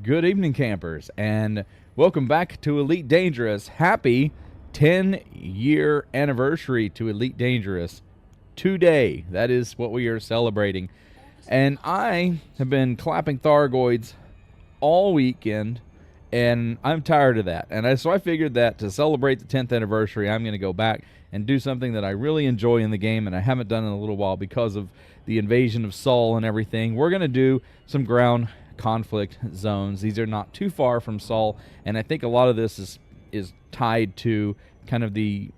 Good evening, campers, and welcome back to Elite Dangerous. Happy 10-year anniversary to Elite Dangerous today. That is what we are celebrating. And I have been clapping Thargoids all weekend, and I'm tired of that. And so I figured that to celebrate the 10th anniversary, I'm going to go back and do something that I really enjoy in the game, and I haven't done in a little while because of the invasion of Sol and everything. We're going to do some ground conflict zones. These are not too far from Sol, and I think a lot of this is tied to kind of the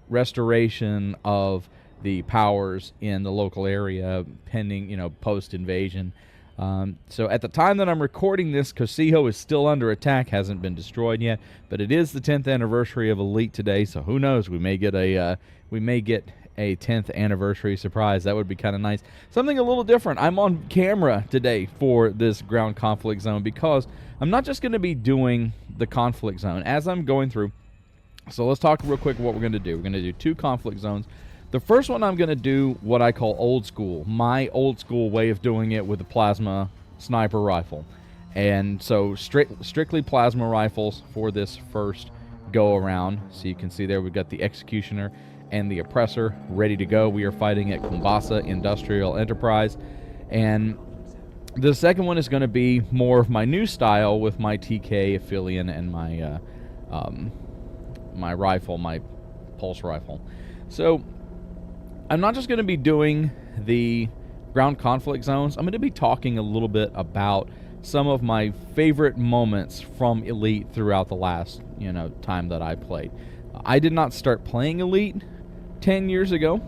restoration of the powers in the local area pending, post-invasion. So at the time that I'm recording this, Cosijo is still under attack, hasn't been destroyed yet, but it is the 10th anniversary of Elite today, so who knows, we may get a 10th anniversary surprise. That would be kind of nice. Something a little different. I'm on camera today for this ground conflict zone because I'm not just going to be doing the conflict zone as I'm going through. So let's talk real quick what we're going to do. We're going to do 2 conflict zones. The first one I'm going to do what I call old school, my old school way of doing it with the plasma sniper rifle. And so strictly plasma rifles for this first go around. So you can see there we've got the Executioner and the Oppressor ready to go. We are fighting at Kumbasa Industrial Enterprise. And the second one is going to be more of my new style with my TK Aphelion and my my rifle, my pulse rifle. So I'm not just going to be doing the ground conflict zones. I'm going to be talking a little bit about some of my favorite moments from Elite throughout the last, time that I played. I did not start playing Elite 10 years ago.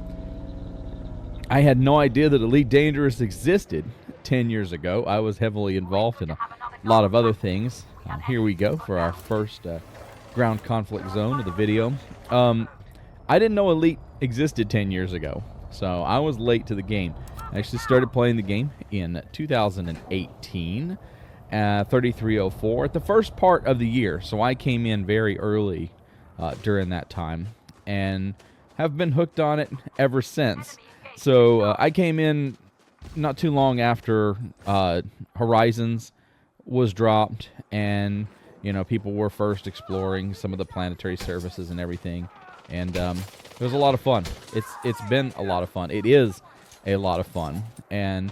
I had no idea that Elite Dangerous existed 10 years ago. I was heavily involved in a lot of other things. Here we go for our first ground conflict zone of the video. I didn't know Elite existed 10 years ago, so I was late to the game. I actually started playing the game in 2018, 3304, at the first part of the year, so I came in very early during that time, and have been hooked on it ever since. So I came in not too long after Horizons was dropped, and people were first exploring some of the planetary surfaces and everything. And it was a lot of fun. It's been a lot of fun. It is a lot of fun, and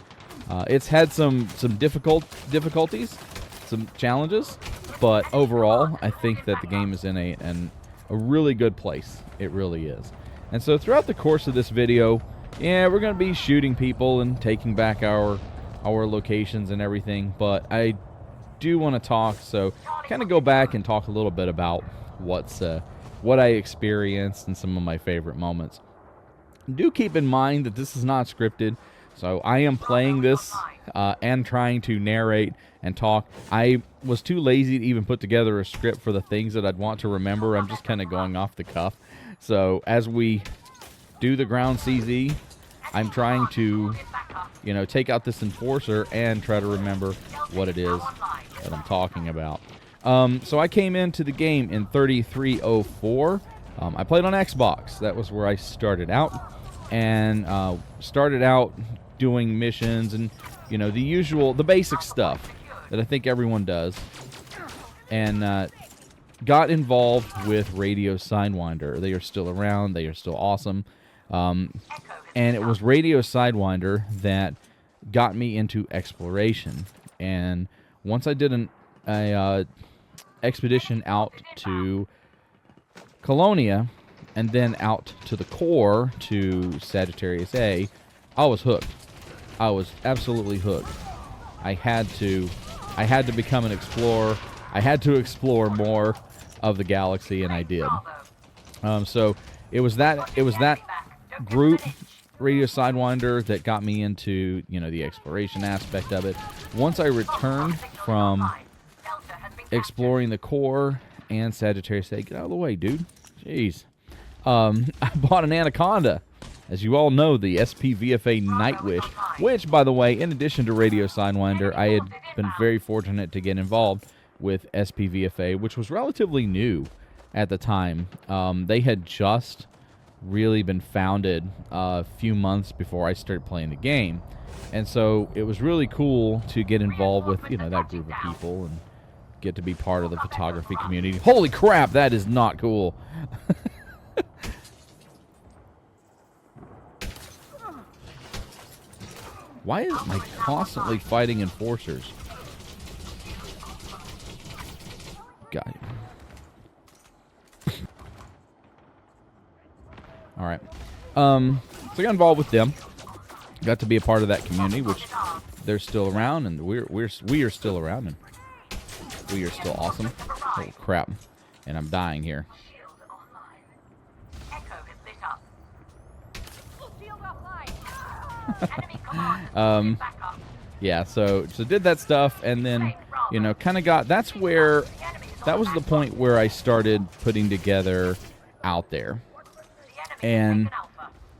it's had some difficulties, some challenges, but overall, I think that the game is in a really good place. It really is. And so throughout the course of this video, we're going to be shooting people and taking back our locations and everything. But I do want to talk, so kind of go back and talk a little bit about what I experienced and some of my favorite moments. Do keep in mind that this is not scripted, so I am playing this and trying to narrate and talk. I was too lazy to even put together a script for the things that I'd want to remember. I'm just kind of going off the cuff. So as we do the ground CZ, I'm trying to, take out this Enforcer and try to remember what it is that I'm talking about. So I came into the game in 3304. I played on Xbox. That was where I started out. And started out doing missions and, the basic stuff that I think everyone does. And got involved with Radio Sidewinder. They are still around. They are still awesome. And it was Radio Sidewinder that got me into exploration. And once I did an expedition out to Colonia and then out to the core to Sagittarius A, I was hooked. I was absolutely hooked. I had to become an explorer. I had to explore more of the galaxy, and I did. So it was that group, Radio Sidewinder, that got me into the exploration aspect of it. Once I returned from exploring the core and Sagittarius A, get out of the way, dude. Jeez. I bought an Anaconda. As you all know, the SPVFA Nightwish, which, by the way, in addition to Radio Sidewinder, I had been very fortunate to get involved with SPVFA, which was relatively new at the time. They had just really been founded a few months before I started playing the game. And so it was really cool to get involved with, that group of people and get to be part of the photography community. Holy crap, that is not cool. Why is it constantly fighting enforcers? Got it. All right. So I got involved with them. Got to be a part of that community, which they're still around, and we are still around, and we are still awesome. Oh crap! And I'm dying here. Yeah. So did that stuff, and then kind of got. That was the point where I started putting together Out There, and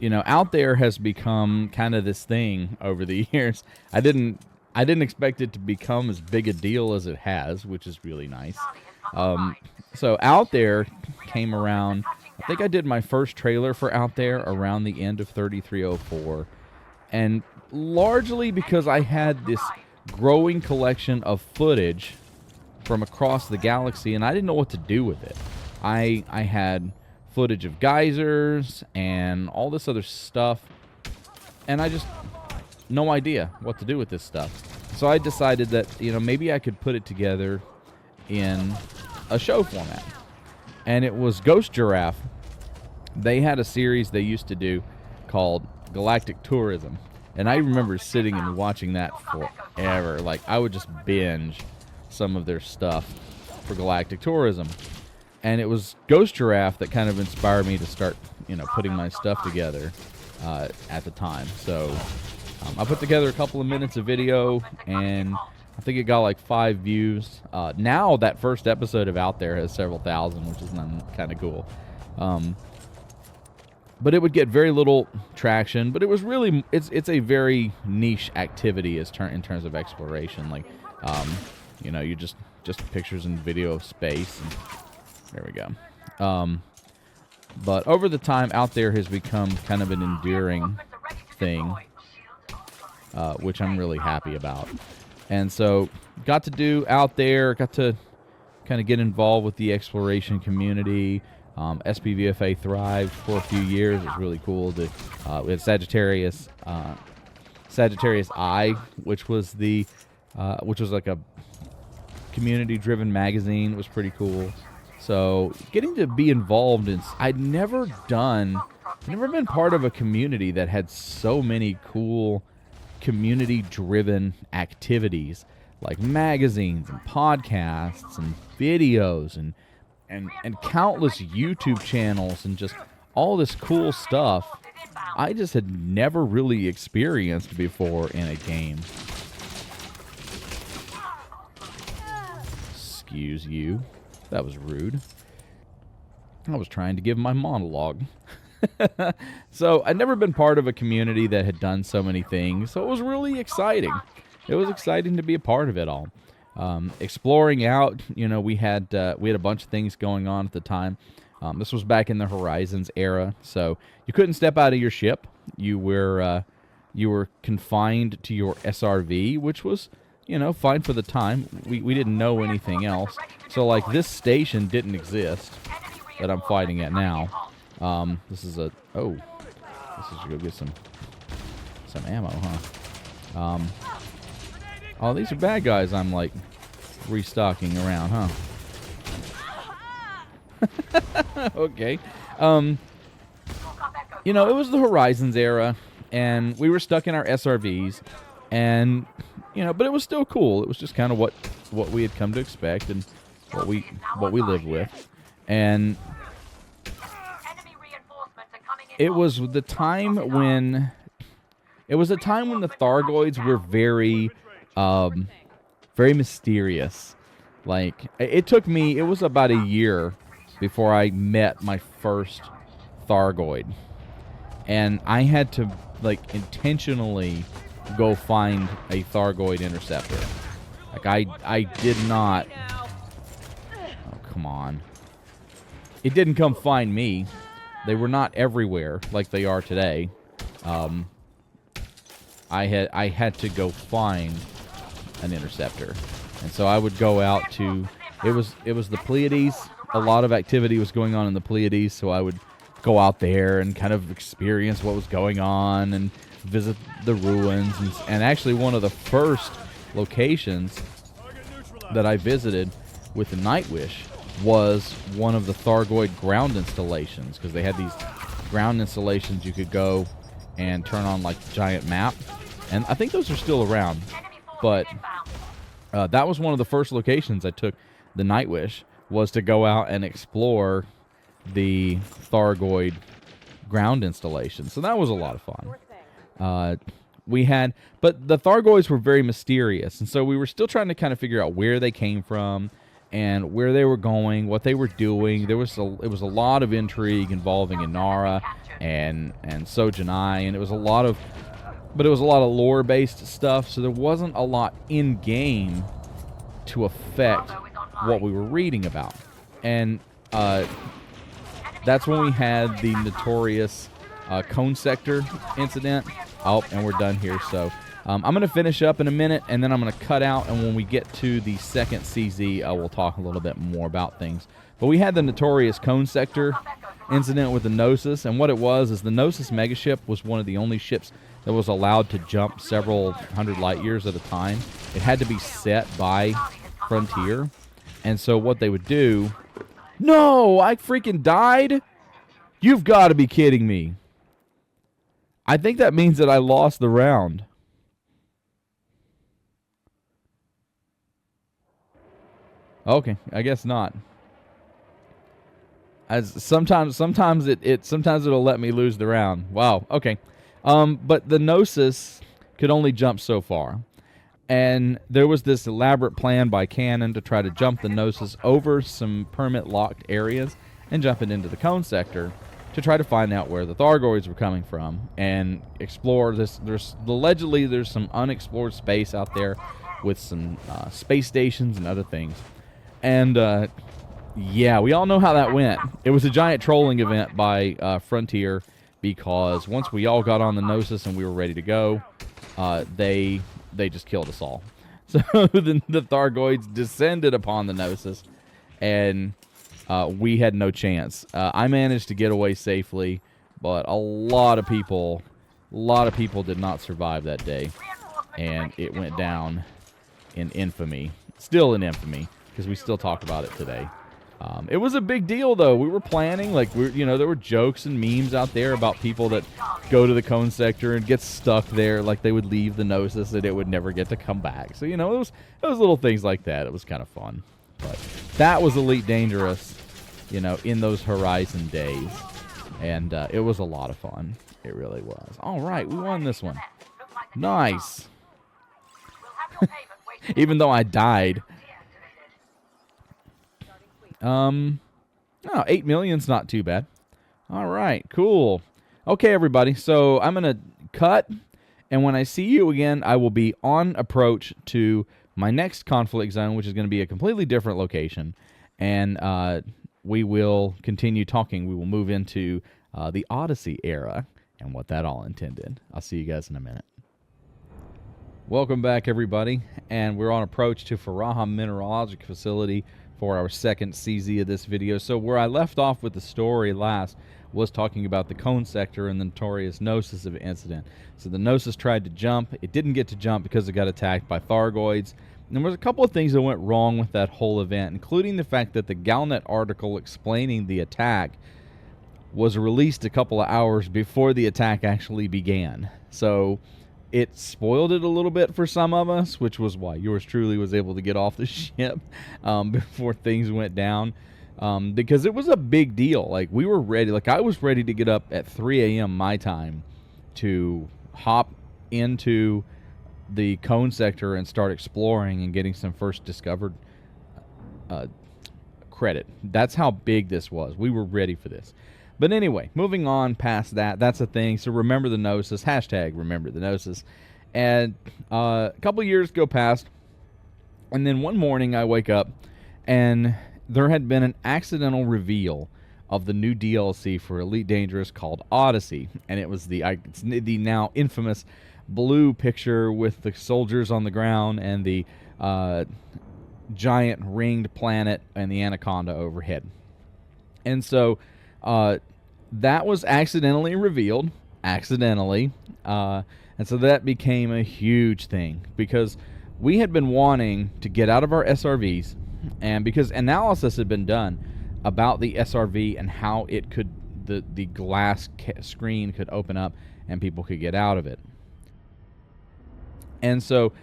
Out There has become kind of this thing over the years. I didn't expect it to become as big a deal as it has, which is really nice. So Out There came around. I think I did my first trailer for Out There around the end of 3304, and largely because I had this growing collection of footage from across the galaxy, and I didn't know what to do with it. I had footage of geysers and all this other stuff, and I just no idea what to do with this stuff. So I decided that maybe I could put it together in a show format, and it was Ghost Giraffe. They had a series they used to do called Galactic Tourism, and I remember sitting and watching that forever. Like, I would just binge some of their stuff for Galactic Tourism. And it was Ghost Giraffe that kind of inspired me to start, putting my stuff together at the time. So I put together a couple of minutes of video, and I think it got like 5 views. Now that first episode of Out There has several thousand, which is kind of cool. But it would get very little traction. But it was really, it's a very niche activity in terms of exploration. Like, you just pictures and video of space. And there we go. But over the time, Out There has become kind of an enduring thing, which I'm really happy about. And so got to do Out There, got to kind of get involved with the exploration community. SPVFA thrived for a few years. It was really cool. We had Sagittarius Eye, which was like a community-driven magazine. It was pretty cool. So getting to be involved in, I'd never been part of a community that had so many cool community-driven activities, like magazines and podcasts and videos and countless YouTube channels and just all this cool stuff I just had never really experienced before in a game. Excuse you. That was rude. I was trying to give my monologue. So I'd never been part of a community that had done so many things, so it was really exciting. It was exciting to be a part of it all. Exploring out, we had a bunch of things going on at the time. This was back in the Horizons era, so you couldn't step out of your ship. You were confined to your SRV, which was, fine for the time. We didn't know anything else. So, like, this station didn't exist that I'm fighting at now. This is to go get some ammo, huh? Oh, these are bad guys I'm, like, restocking around, huh? Okay. It was the Horizons era, and we were stuck in our SRVs, and, but it was still cool. It was just kind of what we had come to expect and what we lived with. And it was the time when the Thargoids were very mysterious. Like, it was about a year before I met my first Thargoid. And I had to, like, intentionally go find a Thargoid interceptor. Like, I did not... Oh, come on. It didn't come find me. They were not everywhere like they are today. I had to go find an interceptor, and so I would go out to. It was the Pleiades. A lot of activity was going on in the Pleiades, so I would go out there and kind of experience what was going on and visit the ruins. And actually, one of the first locations that I visited with the Nightwish was one of the Thargoid ground installations, because they had these ground installations you could go and turn on like the giant map, and I think those are still around. But that was one of the first locations I took the Nightwish, was to go out and explore the Thargoid ground installation. So that was a lot of fun. But the Thargoids were very mysterious, and so we were still trying to kind of figure out where they came from and where they were going, what they were doing. It was a lot of intrigue involving Inara and Sojanai, and it was a lot of lore-based stuff, so there wasn't a lot in-game to affect what we were reading about. And that's when we had the notorious Cone Sector incident. Oh, and we're done here, so I'm going to finish up in a minute, and then I'm going to cut out, and when we get to the second CZ, we'll talk a little bit more about things. But we had the notorious Cone Sector incident with the Nosis, and what it was is the Nosis megaship was one of the only ships that was allowed to jump several hundred light years at a time. It had to be set by Frontier, and so what they would do... No! I freaking died? You've got to be kidding me. I think that means that I lost the round. Okay, I guess not. As sometimes it'll let me lose the round. Wow. Okay. But the Nosis could only jump so far, and there was this elaborate plan by Cannon to try to jump the Nosis over some permit locked areas and jump it into the Cone Sector to try to find out where the Thargoids were coming from and explore this. Allegedly there's some unexplored space out there with some space stations and other things. And yeah, we all know how that went. It was a giant trolling event by Frontier, because once we all got on the Nosis and we were ready to go, they just killed us all. So the Thargoids descended upon the Nosis, and we had no chance. I managed to get away safely, but a lot of people did not survive that day, and it went down in infamy. Still in infamy, because we still talk about it today. It was a big deal, though. We were planning, like, there were jokes and memes out there about people that go to the Cone Sector and get stuck there, like they would leave the Nosis and it would never get to come back. So, it was little things like that. It was kind of fun. But that was Elite Dangerous, in those Horizon days. And it was a lot of fun. It really was. All right, we won this one. Nice. Even though I died. Oh, 8 million's not too bad. All right, cool. Okay, everybody, so I'm going to cut, and when I see you again, I will be on approach to my next conflict zone, which is going to be a completely different location, and we will continue talking. We will move into the Odyssey era and what that all intended. I'll see you guys in a minute. Welcome back, everybody, and we're on approach to Faraha Mineralogic Facility for our second CZ of this video. So where I left off with the story last was talking about the Cone Sector and the notorious Nosis incident. So the Nosis tried to jump. It didn't get to jump because it got attacked by Thargoids. And there was a couple of things that went wrong with that whole event, including the fact that the Galnet article explaining the attack was released a couple of hours before the attack actually began. So it spoiled it a little bit for some of us, which was why yours truly was able to get off the ship before things went down, because it was a big deal. Like, we were ready. Like, I was ready to get up at 3 a.m. my time to hop into the Cone Sector and start exploring and getting some first discovered credit. That's how big this was. We were ready for this. But anyway, moving on past that, that's a thing. So remember the Nosis, hashtag remember the Nosis. And a couple years go past, and then one morning I wake up, and there had been an accidental reveal of the new DLC for Elite Dangerous called Odyssey, and it was it's the now infamous blue picture with the soldiers on the ground and the giant ringed planet and the anaconda overhead. And so that was accidentally revealed, and so that became a huge thing because we had been wanting to get out of our SRVs, and because analysis had been done about the SRV and how it could, the glass screen could open up and people could get out of it. And so,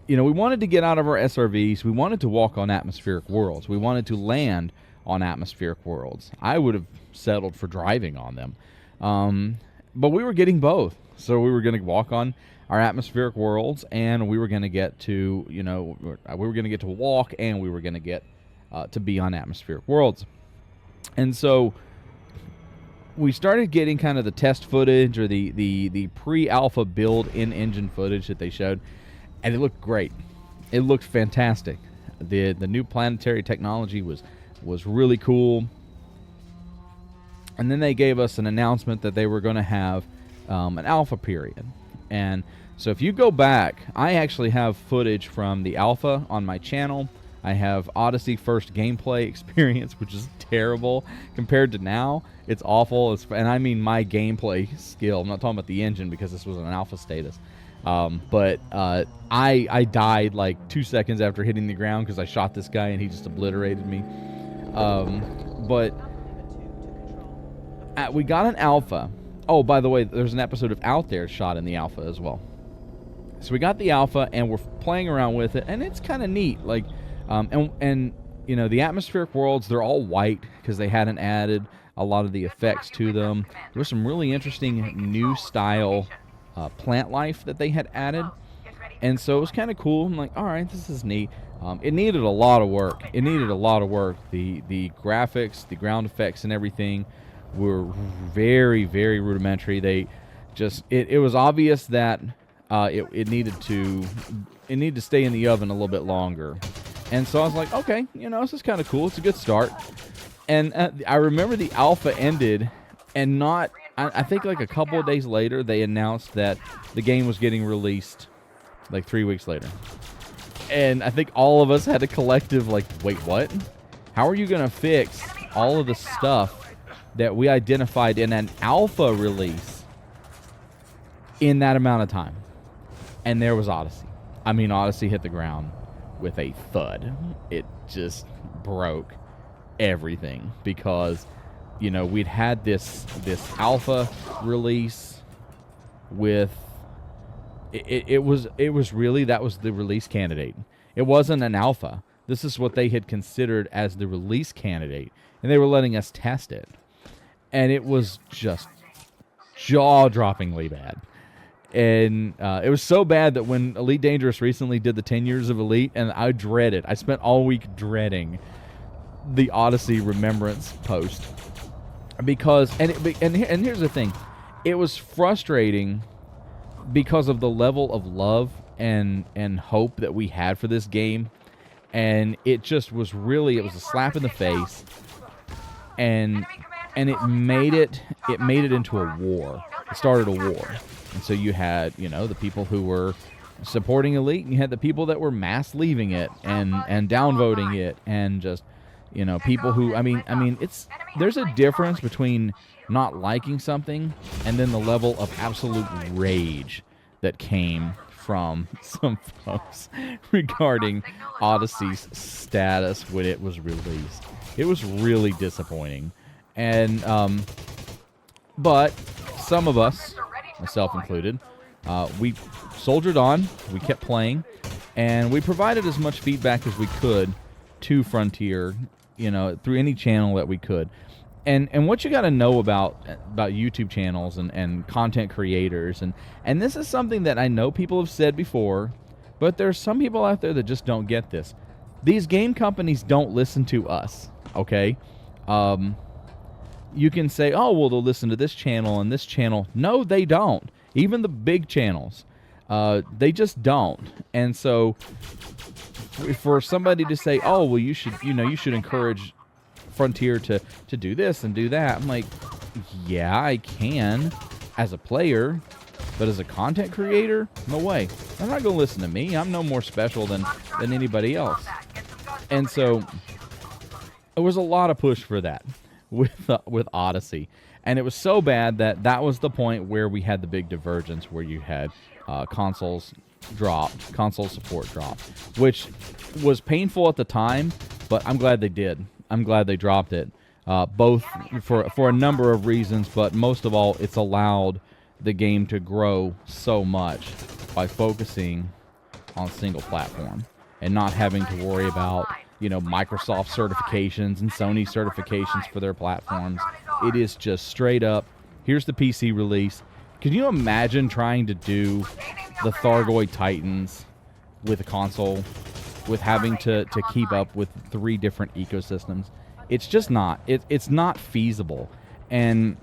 we wanted to get out of our SRVs. We wanted to walk on atmospheric worlds. We wanted to land on atmospheric worlds. I would have settled for driving on them. But we were getting both. So we were going to walk on our atmospheric worlds, and we were going to get to, we were going to get to walk, and we were going to get to be on atmospheric worlds. And so we started getting kind of the test footage or the pre-alpha build in-engine footage that they showed, and it looked great. It looked fantastic. The new planetary technology was really cool. And then they gave us an announcement that they were going to have an alpha period. And so if you go back, I actually have footage from the alpha on my channel. I have Odyssey first gameplay experience, which is terrible compared to now. It's awful. And I mean my gameplay skill. I'm not talking about the engine because this was an alpha status. But I died like 2 seconds after hitting the ground because I shot this guy and he just obliterated me. But we got an alpha. Oh, by the way, there's an episode of Out There shot in the alpha as well. So we got the alpha and we're playing around with it, and it's kind of neat. Like, and the atmospheric worlds, they're all white because they hadn't added a lot of the effects to them. There was some really interesting new style plant life that they had added, and so it was kind of cool. I'm like, all right, this is neat. It needed a lot of work. The graphics, the ground effects, and everything were very, very rudimentary. They just it was obvious that it needed to stay in the oven a little bit longer. And so I was like, okay, this is kind of cool. It's a good start. And I remember the alpha ended, and I think like a couple of days later, they announced that the game was getting released like 3 weeks later. And I think all of us had a collective like, wait, what? How are you going to fix all of the stuff that we identified in an alpha release in that amount of time? And there was Odyssey. I mean, Odyssey hit the ground with a thud. It just broke everything because, we'd had this alpha release with it was really, that was the release candidate. It wasn't an alpha. This is what they had considered as the release candidate, and they were letting us test it. And it was just jaw-droppingly bad. And it was so bad that when Elite Dangerous recently did the 10 years of Elite, and I spent all week dreading the Odyssey Remembrance post. Because, and here's the thing, it was frustrating because of the level of love and hope that we had for this game. And it just was really, it was a slap in the face. And it made it into a war. It started a war. And so you had, the people who were supporting Elite, and you had the people that were mass leaving it and downvoting it, and just, people who, I mean, there's a difference between not liking something and then the level of absolute rage that came from some folks regarding Odyssey's status when it was released. It was really disappointing. And, but some of us, myself included, we soldiered on, we kept playing, and we provided as much feedback as we could to Frontier, through any channel that we could. And what you got to know about YouTube channels and content creators, and this is something that I know people have said before, but there's some people out there that just don't get this. These game companies don't listen to us, okay? You can say, oh, well, they'll listen to this channel and this channel. No, they don't. Even the big channels, they just don't. And so for somebody to say, oh, well, you should encourage Frontier to do this and do that. I'm like, yeah, I can as a player, but as a content creator, no way. They're not going to listen to me. I'm no more special than anybody else. And so there was a lot of push for that with Odyssey. And it was so bad that was the point where we had the big divergence, where you had console support drop, which was painful at the time, but I'm glad they did. I'm glad they dropped it, both for a number of reasons, but most of all, it's allowed the game to grow so much by focusing on single platform and not having to worry about, Microsoft certifications and Sony certifications for their platforms. It is just straight up, here's the PC release. Can you imagine trying to do the Thargoid Titans with a console, with having to keep up with 3 different ecosystems? It's just not. It's not feasible. And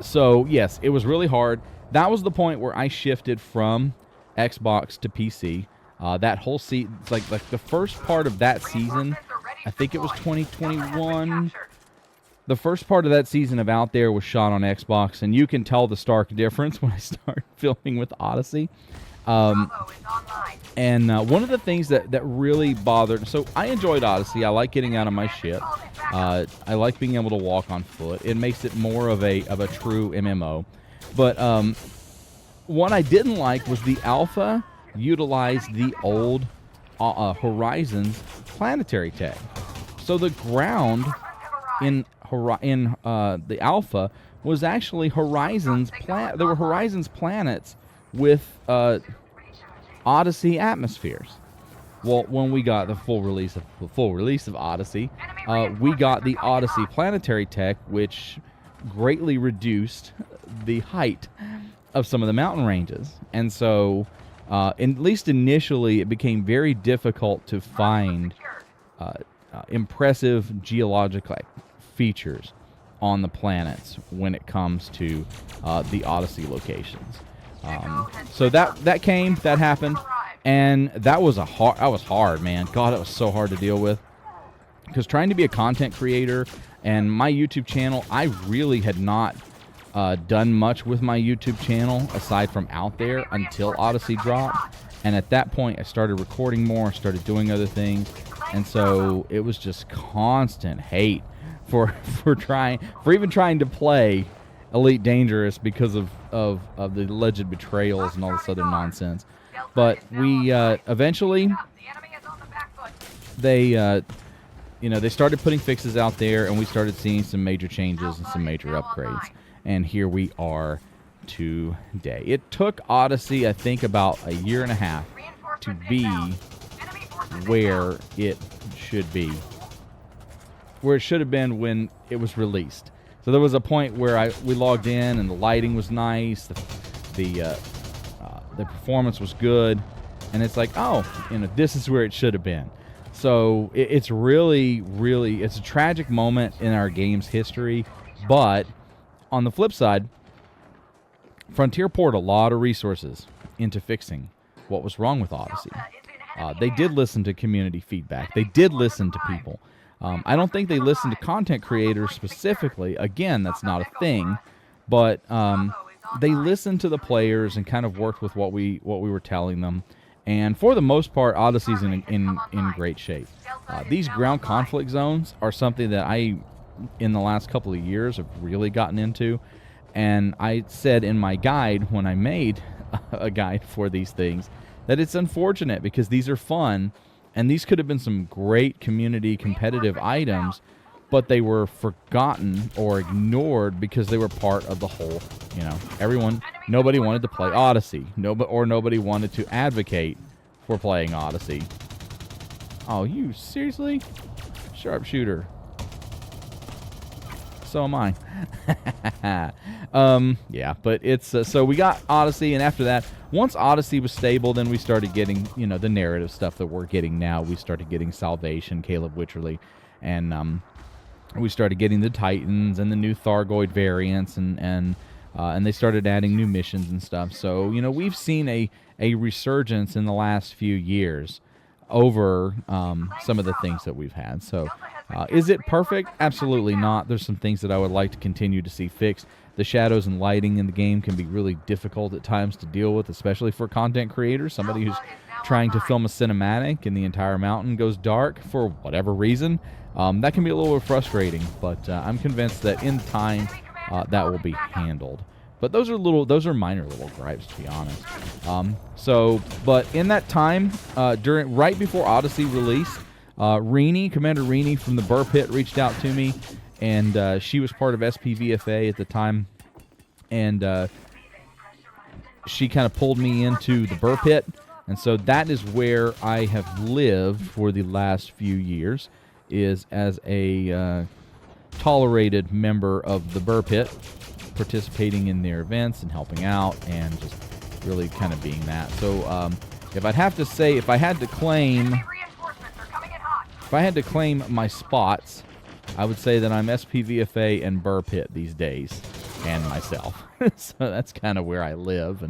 so, yes, it was really hard. That was the point where I shifted from Xbox to PC. That whole season, like the first part of that season, I think it was 2021. The first part of that season of Out There was shot on Xbox, and you can tell the stark difference when I started filming with Odyssey. And one of the things that really bothered... So I enjoyed Odyssey. I like getting out of my ship. I like being able to walk on foot. It makes it more of a true MMO. But what I didn't like was the alpha utilized the old Horizons planetary tech. So the ground in the alpha was actually Horizons there were Horizons planets with Odyssey atmospheres. Well, when we got the full release of Odyssey, we got the Odyssey planetary tech, which greatly reduced the height of some of the mountain ranges. And so, at least initially, it became very difficult to find impressive geological features on the planets when it comes to the Odyssey locations. So that happened, and that was hard, man. God, it was so hard to deal with, because trying to be a content creator and my YouTube channel, I really had not done much with my YouTube channel aside from Out There until Odyssey dropped. And at that point, I started recording more, started doing other things, and so it was just constant hate for even trying to play Elite Dangerous because of the alleged betrayals and all this other nonsense. But we eventually they started putting fixes out there, and we started seeing some major changes and some major upgrades. And here we are today. It took Odyssey, I think, about a year and a half to be where it should be, where it should have been when it was released. So there was a point where we logged in and the lighting was nice, the performance was good, and it's like, oh, this is where it should have been. So it's really, really, it's a tragic moment in our game's history. But on the flip side, Frontier poured a lot of resources into fixing what was wrong with Odyssey. They did listen to community feedback. They did listen to people. I don't think they listened to content creators specifically. Again, that's not a thing. But they listened to the players and kind of worked with what we were telling them. And for the most part, Odyssey's in great shape. These ground conflict zones are something that I, in the last couple of years, have really gotten into. And I said in my guide, when I made a guide for these things, that it's unfortunate because these are fun, and these could have been some great community competitive items, but they were forgotten or ignored because they were part of the whole, nobody wanted to play Odyssey. Nobody wanted to advocate for playing Odyssey. Oh, you seriously? Sharpshooter. So am I. Yeah, but it's so we got Odyssey, and after that, once Odyssey was stable, then we started getting the narrative stuff that we're getting now. We started getting Salvation, Caleb Wycherley, and we started getting the Titans and the new Thargoid variants, and they started adding new missions and stuff. So we've seen a resurgence in the last few years over some of the things that we've had. So is it perfect? Absolutely not. There's some things that I would like to continue to see fixed. The shadows and lighting in the game can be really difficult at times to deal with, especially for content creators. Somebody who's trying to film a cinematic and the entire mountain goes dark for whatever reason. That can be a little bit frustrating, but I'm convinced that in time that will be handled. But those are minor little gripes, to be honest. But in that time, right before Odyssey released, Commander Reenie from the Burr Pit reached out to me, and she was part of SPVFA at the time, and she kind of pulled me into the Burr Pit, and so that is where I have lived for the last few years, is as a tolerated member of the Burr Pit, participating in their events and helping out and just really kind of being that. So if I had to claim my spots, I would say that I'm SPVFA and Burr Pit these days, and myself. So that's kind of where I live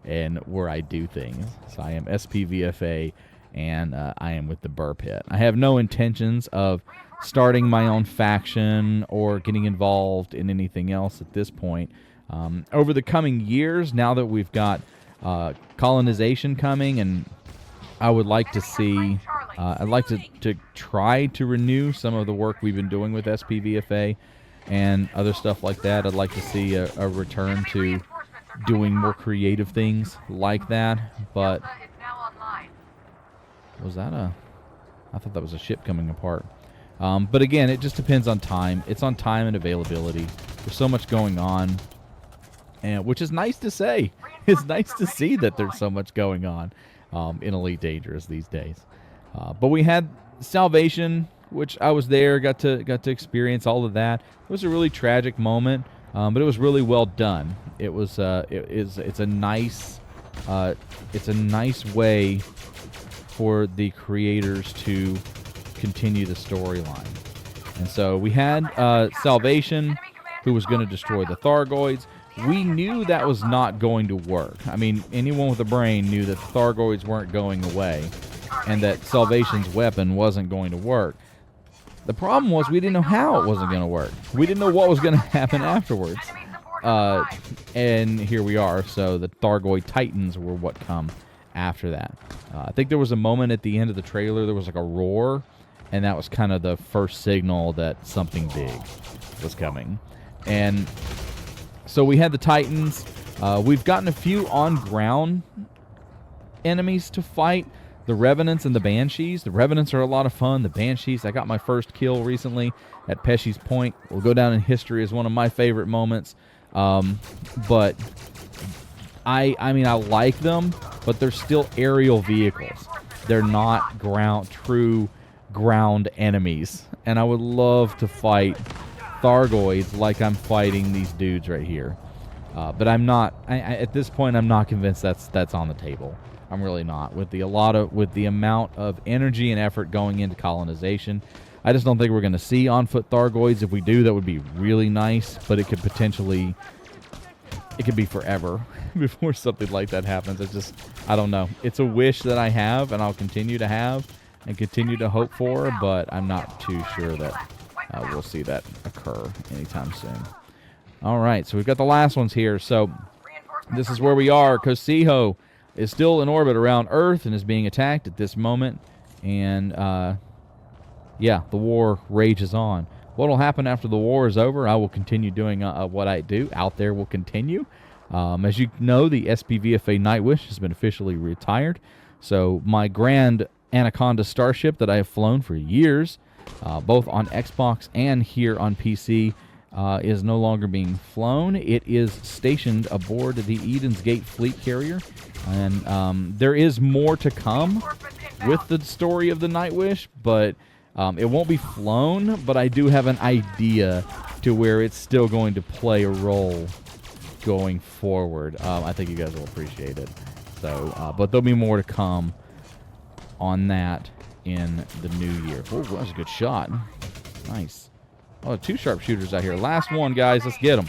and where I do things. So I am SPVFA and I am with the Burr Pit. I have no intentions of starting my own faction or getting involved in anything else at this point. Over the coming years, now that we've got colonization coming, and I would like to see, I'd like to try to renew some of the work we've been doing with SPVFA and other stuff like that. I'd like to see a return to doing more creative things like that. But was that I thought that was a ship coming apart. But again, it just depends on time. It's on time and availability. There's so much going on, and which is nice to say. It's nice to see that there's so much going on in Elite Dangerous these days. But we had Salvation, which I was there, got to experience all of that. It was a really tragic moment, but it was really well done. It was it's a nice way for the creators to continue the storyline. And so we had Salvation, who was going to destroy the Thargoids. We knew that was not going to work. I mean, anyone with a brain knew that the Thargoids weren't going away and that Salvation's weapon wasn't going to work. The problem was we didn't know how it wasn't going to work. We didn't know what was going to happen afterwards. And here we are. So the Thargoid Titans were what come after that. I think there was a moment at the end of the trailer, there was like a roar, and that was kind of the first signal that something big was coming. And so we had the Titans. We've gotten a few on-ground enemies to fight. The Revenants and the Banshees. The Revenants are a lot of fun. The Banshees, I got my first kill recently at Pesci's Point. Will go down in history as one of my favorite moments. But I mean, I like them, but they're still aerial vehicles. They're not true ground enemies. And I would love to fight Thargoids like I'm fighting these dudes right here. But I'm not. At this point, I'm not convinced that's on the table. I'm really not. With the amount of energy and effort going into colonization, I just don't think we're going to see on-foot Thargoids. If we do, that would be really nice, but it could be forever before something like that happens. I don't know. It's a wish that I have, and I'll continue to have, and continue to hope for, but I'm not too sure that we'll see that occur anytime soon. All right, so we've got the last ones here. So this is where we are. Kosiho is still in orbit around Earth and is being attacked at this moment. And, yeah, the war rages on. What will happen after the war is over? I will continue doing what I do. Out there will continue. As you know, the SPVFA Nightwish has been officially retired. So my Grand Anaconda starship that I have flown for years, both on Xbox and here on PC, is no longer being flown. It is stationed aboard the Eden's Gate fleet carrier. And there is more to come with the story of the Nightwish, but it won't be flown, but I do have an idea to where it's still going to play a role going forward. I think you guys will appreciate it. So, but there'll be more to come on that in the new year. Oh, that was a good shot. Nice. Oh, 2 sharpshooters out here. Last one, guys. Let's get them.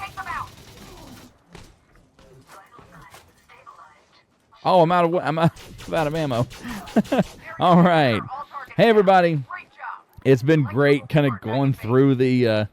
Oh, I'm out of ammo. All right. Hey, everybody. It's been great kind of going through the,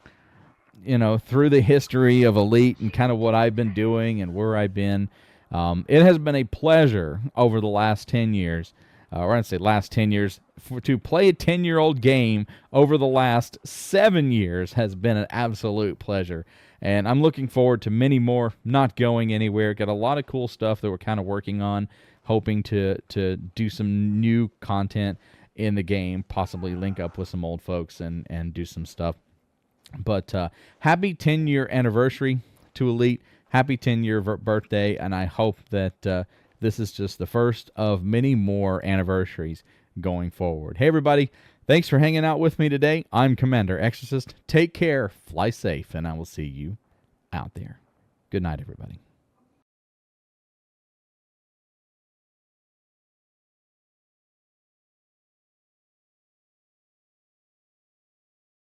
through the history of Elite and kind of what I've been doing and where I've been. It has been a pleasure over the last 10 years, or I'd say last 10 years, to play a 10-year-old game over the last 7 years has been an absolute pleasure. And I'm looking forward to many more, not going anywhere. Got a lot of cool stuff that we're kind of working on, hoping to do some new content in the game, possibly link up with some old folks and do some stuff. But happy 10-year anniversary to Elite. Happy 10-year birthday, and I hope that this is just the first of many more anniversaries going forward. Hey, everybody. Thanks for hanging out with me today. I'm Commander Exorcist. Take care, fly safe, and I will see you out there. Good night, everybody.